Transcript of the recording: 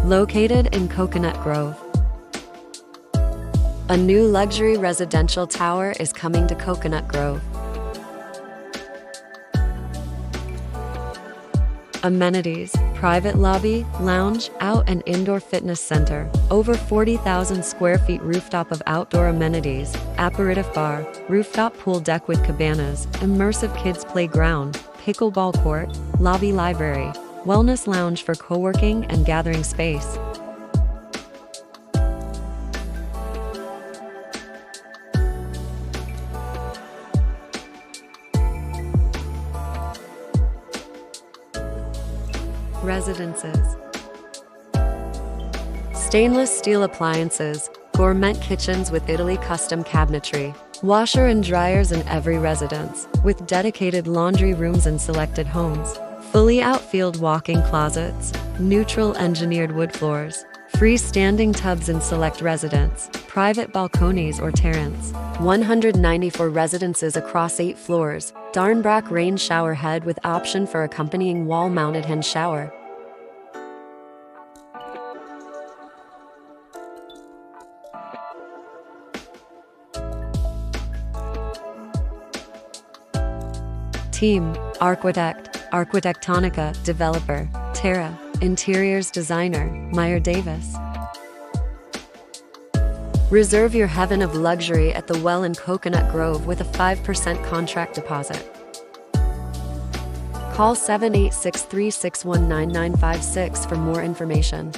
located in Coconut Grove. A new luxury residential tower is coming to Coconut Grove. Amenities: private lobby, lounge, out and indoor fitness center, over 40,000 square feet rooftop of outdoor amenities, aperitif bar, rooftop pool deck with cabanas, immersive kids playground, pickleball court, lobby library, wellness lounge for co-working and gathering space. Residences: stainless steel appliances, gourmet kitchens with Italy custom cabinetry, washer and dryers in every residence, with dedicated laundry rooms in selected homes, fully outfield walk-in closets, neutral engineered wood floors, freestanding tubs in select residents, private balconies or terrace. 194 residences across 8 floors, Darnbrack rain shower head with option for accompanying wall-mounted hand shower. Team: architect, Arquitectonica, developer, Terra, interiors designer, Meyer Davis. Reserve your heaven of luxury at the Well in Coconut Grove with a 5% contract deposit. Call 786-361-9956 for more information.